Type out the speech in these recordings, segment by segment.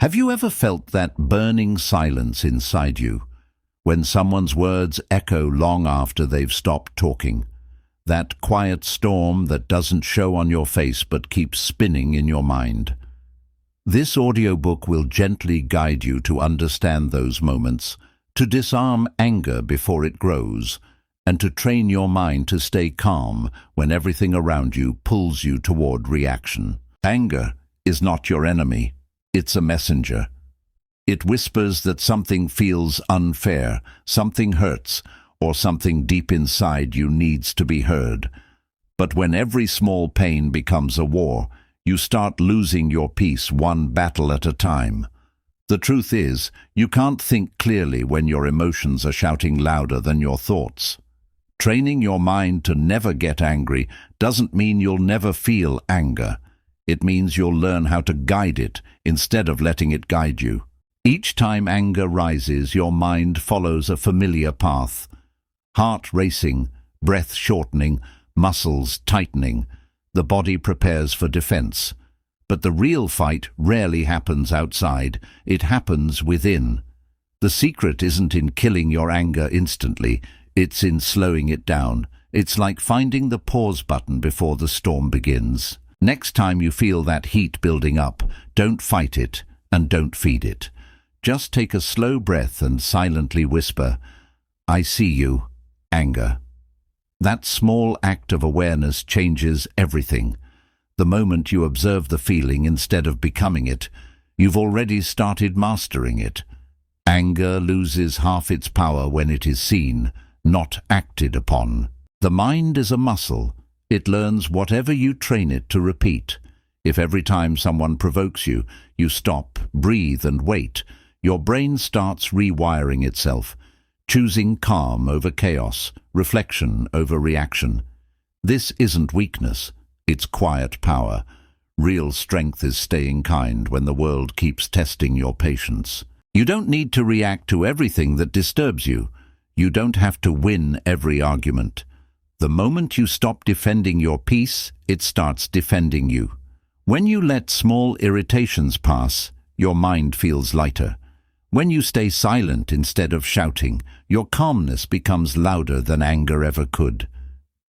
Have you ever felt that burning silence inside you, when someone's words echo long after they've stopped talking? That quiet storm that doesn't show on your face but keeps spinning in your mind. This audiobook will gently guide you to understand those moments, to disarm anger before it grows, and to train your mind to stay calm when everything around you pulls you toward reaction. Anger is not your enemy. It's a messenger. It whispers that something feels unfair, something hurts, or something deep inside you needs to be heard. But when every small pain becomes a war, you start losing your peace one battle at a time. The truth is, you can't think clearly when your emotions are shouting louder than your thoughts. Training your mind to never get angry doesn't mean you'll never feel anger. It means you'll learn how to guide it instead of letting it guide you. Each time anger rises, your mind follows a familiar path. Heart racing, breath shortening, muscles tightening. The body prepares for defense. But the real fight rarely happens outside. It happens within. The secret isn't in killing your anger instantly. It's in slowing it down. It's like finding the pause button before the storm begins. Next time you feel that heat building up, don't fight it and don't feed it. Just take a slow breath and silently whisper, "I see you, anger." That small act of awareness changes everything. The moment you observe the feeling instead of becoming it, you've already started mastering it. Anger loses half its power when it is seen, not acted upon. The mind is a muscle. It learns whatever you train it to repeat. If every time someone provokes you, you stop, breathe and wait, your brain starts rewiring itself, choosing calm over chaos, reflection over reaction. This isn't weakness, it's quiet power. Real strength is staying kind when the world keeps testing your patience. You don't need to react to everything that disturbs you. You don't have to win every argument. The moment you stop defending your peace, it starts defending you. When you let small irritations pass, your mind feels lighter. When you stay silent instead of shouting, your calmness becomes louder than anger ever could.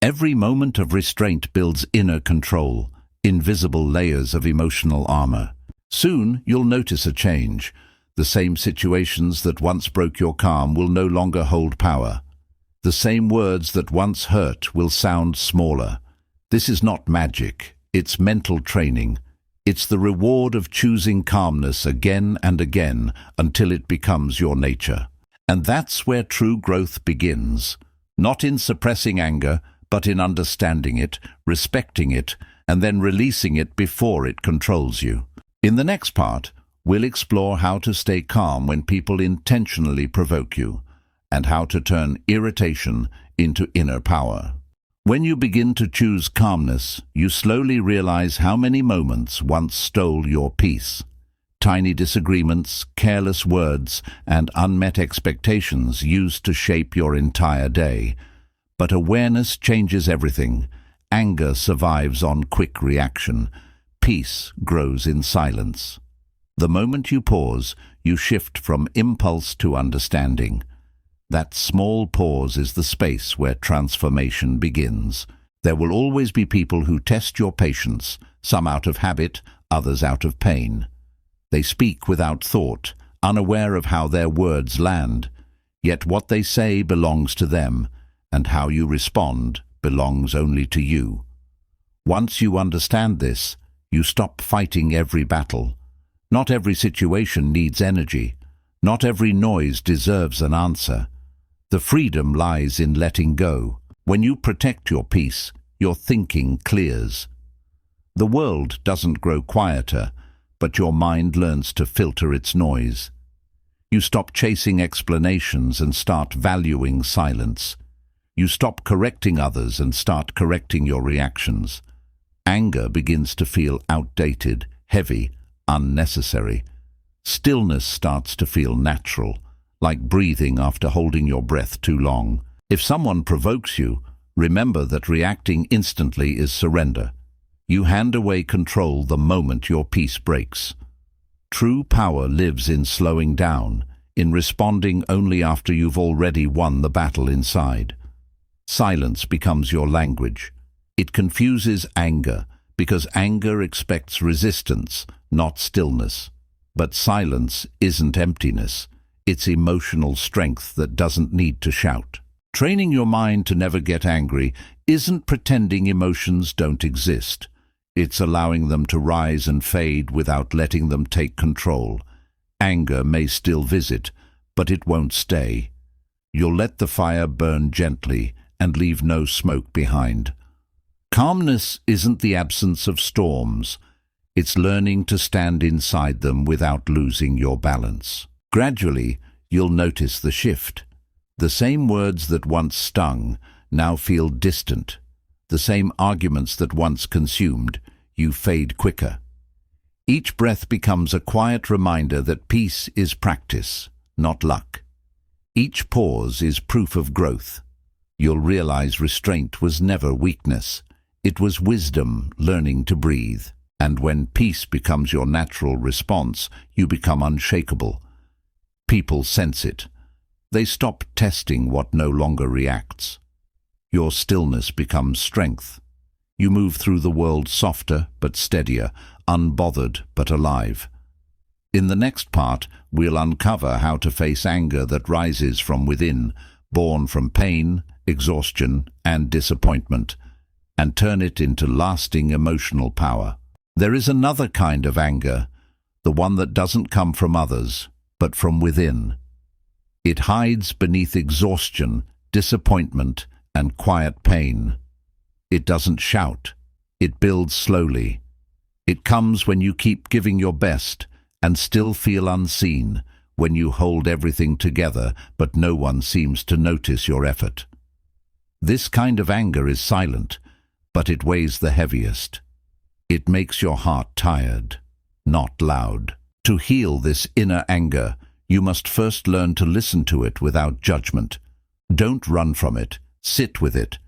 Every moment of restraint builds inner control, invisible layers of emotional armor. Soon you'll notice a change. The same situations that once broke your calm will no longer hold power. The same words that once hurt will sound smaller. This is not magic, it's mental training. It's the reward of choosing calmness again and again until it becomes your nature. And that's where true growth begins. Not in suppressing anger, but in understanding it, respecting it, and then releasing it before it controls you. In the next part, we'll explore how to stay calm when people intentionally provoke you, and how to turn irritation into inner power. When you begin to choose calmness, you slowly realize how many moments once stole your peace. Tiny disagreements, careless words, and unmet expectations used to shape your entire day. But awareness changes everything. Anger survives on quick reaction. Peace grows in silence. The moment you pause, you shift from impulse to understanding. That small pause is the space where transformation begins. There will always be people who test your patience, some out of habit, others out of pain. They speak without thought, unaware of how their words land. Yet what they say belongs to them, and how you respond belongs only to you. Once you understand this, you stop fighting every battle. Not every situation needs energy. Not every noise deserves an answer. The freedom lies in letting go. When you protect your peace, your thinking clears. The world doesn't grow quieter, but your mind learns to filter its noise. You stop chasing explanations and start valuing silence. You stop correcting others and start correcting your reactions. Anger begins to feel outdated, heavy, unnecessary. Stillness starts to feel natural, like breathing after holding your breath too long. If someone provokes you, remember that reacting instantly is surrender. You hand away control the moment your peace breaks. True power lives in slowing down, in responding only after you've already won the battle inside. Silence becomes your language. It confuses anger, because anger expects resistance, not stillness. But silence isn't emptiness. It's emotional strength that doesn't need to shout. Training your mind to never get angry isn't pretending emotions don't exist. It's allowing them to rise and fade without letting them take control. Anger may still visit, but it won't stay. You'll let the fire burn gently and leave no smoke behind. Calmness isn't the absence of storms. It's learning to stand inside them without losing your balance. Gradually, you'll notice the shift. The same words that once stung now feel distant. The same arguments that once consumed you fade quicker. Each breath becomes a quiet reminder that peace is practice, not luck. Each pause is proof of growth. You'll realize restraint was never weakness. It was wisdom learning to breathe. And when peace becomes your natural response, you become unshakable. People sense it. They stop testing what no longer reacts. Your stillness becomes strength. You move through the world softer but steadier, unbothered but alive. In the next part, we'll uncover how to face anger that rises from within, born from pain, exhaustion, and disappointment, and turn it into lasting emotional power. There is another kind of anger, the one that doesn't come from others, but from within. It hides beneath exhaustion, disappointment, and quiet pain. It doesn't shout. It builds slowly. It comes when you keep giving your best and still feel unseen, when you hold everything together but no one seems to notice your effort. This kind of anger is silent, but it weighs the heaviest. It makes your heart tired, not loud. To heal this inner anger, you must first learn to listen to it without judgment. Don't run from it. Sit with it.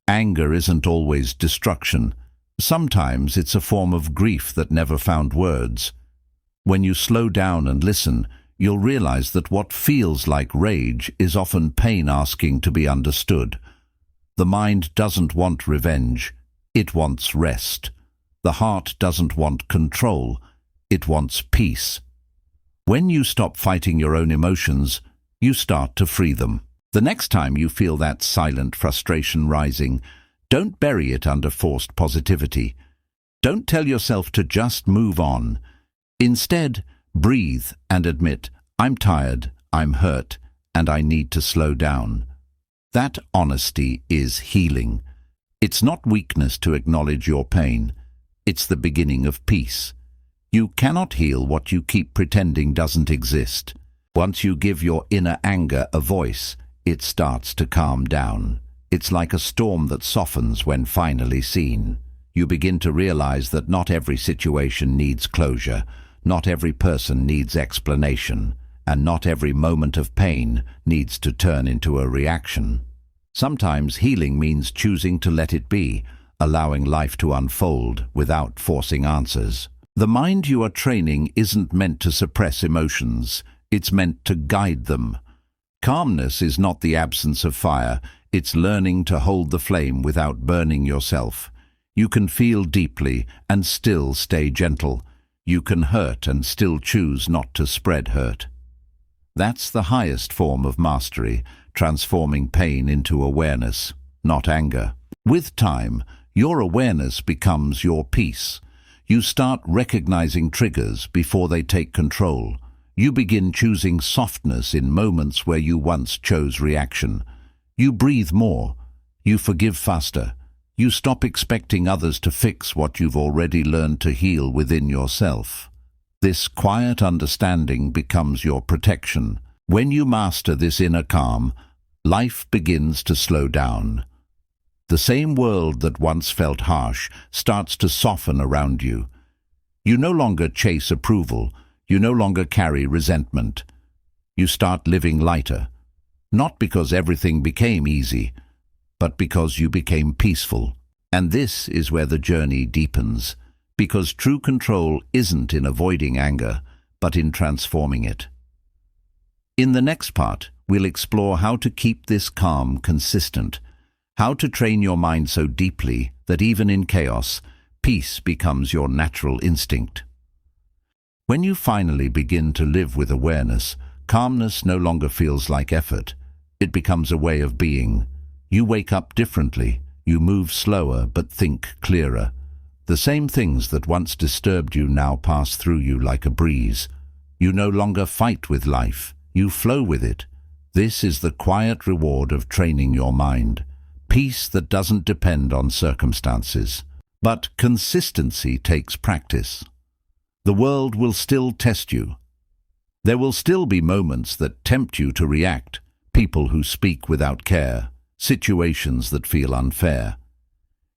Anger isn't always destruction. Sometimes it's a form of grief that never found words. When you slow down and listen, you'll realize that what feels like rage is often pain asking to be understood. The mind doesn't want revenge. It wants rest. The heart doesn't want control. It wants peace. When you stop fighting your own emotions, you start to free them. The next time you feel that silent frustration rising, don't bury it under forced positivity. Don't tell yourself to just move on. Instead, breathe and admit, I'm tired, I'm hurt, and I need to slow down. That honesty is healing. It's not weakness to acknowledge your pain. It's the beginning of peace. You cannot heal what you keep pretending doesn't exist. Once you give your inner anger a voice, it starts to calm down. It's like a storm that softens when finally seen. You begin to realize that not every situation needs closure, not every person needs explanation, and not every moment of pain needs to turn into a reaction. Sometimes healing means choosing to let it be, allowing life to unfold without forcing answers. The mind you are training isn't meant to suppress emotions, it's meant to guide them. Calmness is not the absence of fire, it's learning to hold the flame without burning yourself. You can feel deeply and still stay gentle. You can hurt and still choose not to spread hurt. That's the highest form of mastery, transforming pain into awareness, not anger. With time, your awareness becomes your peace. You start recognizing triggers before they take control. You begin choosing softness in moments where you once chose reaction. You breathe more. You forgive faster. You stop expecting others to fix what you've already learned to heal within yourself. This quiet understanding becomes your protection. When you master this inner calm, life begins to slow down. The same world that once felt harsh starts to soften around you. You no longer chase approval. You no longer carry resentment. You start living lighter, not because everything became easy, but because you became peaceful. And this is where the journey deepens, because true control isn't in avoiding anger, but in transforming it. In the next part, we'll explore how to keep this calm consistent, how to train your mind so deeply that even in chaos, peace becomes your natural instinct. When you finally begin to live with awareness, calmness no longer feels like effort. It becomes a way of being. You wake up differently. You move slower but think clearer. The same things that once disturbed you now pass through you like a breeze. You no longer fight with life. You flow with it. This is the quiet reward of training your mind. Peace that doesn't depend on circumstances. But consistency takes practice. The world will still test you. There will still be moments that tempt you to react, people who speak without care, situations that feel unfair.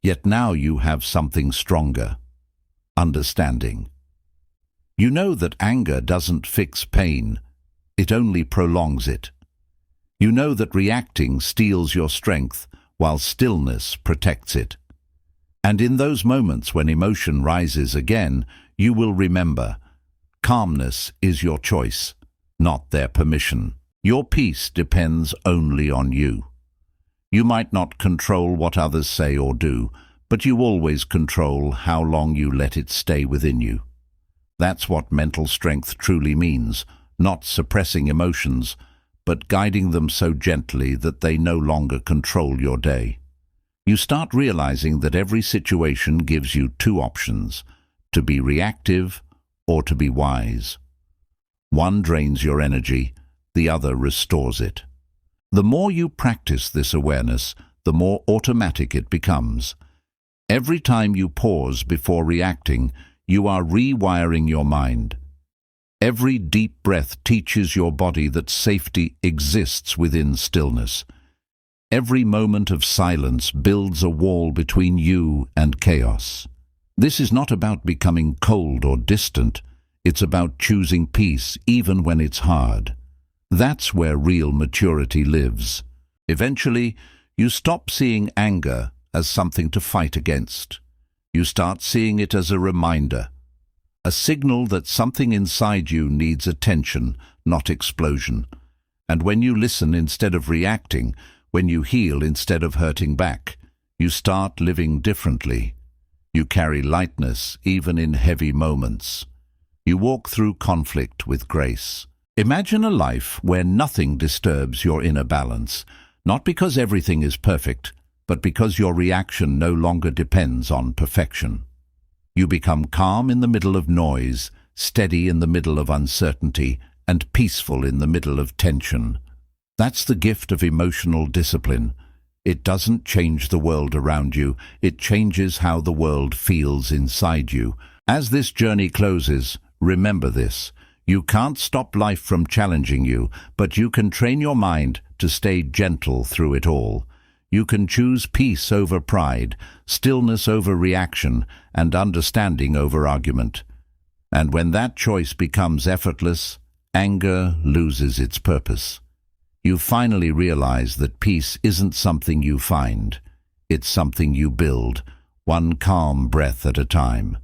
Yet now you have something stronger: understanding. You know that anger doesn't fix pain, it only prolongs it. You know that reacting steals your strength, while stillness protects it. And in those moments when emotion rises again, you will remember, calmness is your choice, not their permission. Your peace depends only on you. You might not control what others say or do, but you always control how long you let it stay within you. That's what mental strength truly means, not suppressing emotions, but guiding them so gently that they no longer control your day. You start realizing that every situation gives you two options: to be reactive or to be wise. One drains your energy, the other restores it. The more you practice this awareness, the more automatic it becomes. Every time you pause before reacting, you are rewiring your mind. Every deep breath teaches your body that safety exists within stillness. Every moment of silence builds a wall between you and chaos. This is not about becoming cold or distant. It's about choosing peace even when it's hard. That's where real maturity lives. Eventually, you stop seeing anger as something to fight against. You start seeing it as a reminder, a signal that something inside you needs attention, not explosion. And when you listen instead of reacting, when you heal instead of hurting back, you start living differently. You carry lightness even in heavy moments. You walk through conflict with grace. Imagine a life where nothing disturbs your inner balance, not because everything is perfect, but because your reaction no longer depends on perfection. You become calm in the middle of noise, steady in the middle of uncertainty, and peaceful in the middle of tension. That's the gift of emotional discipline. It doesn't change the world around you, it changes how the world feels inside you. As this journey closes, remember this: you can't stop life from challenging you, but you can train your mind to stay gentle through it all. You can choose peace over pride, stillness over reaction, and understanding over argument. And when that choice becomes effortless, anger loses its purpose. You finally realize that peace isn't something you find. It's something you build, one calm breath at a time.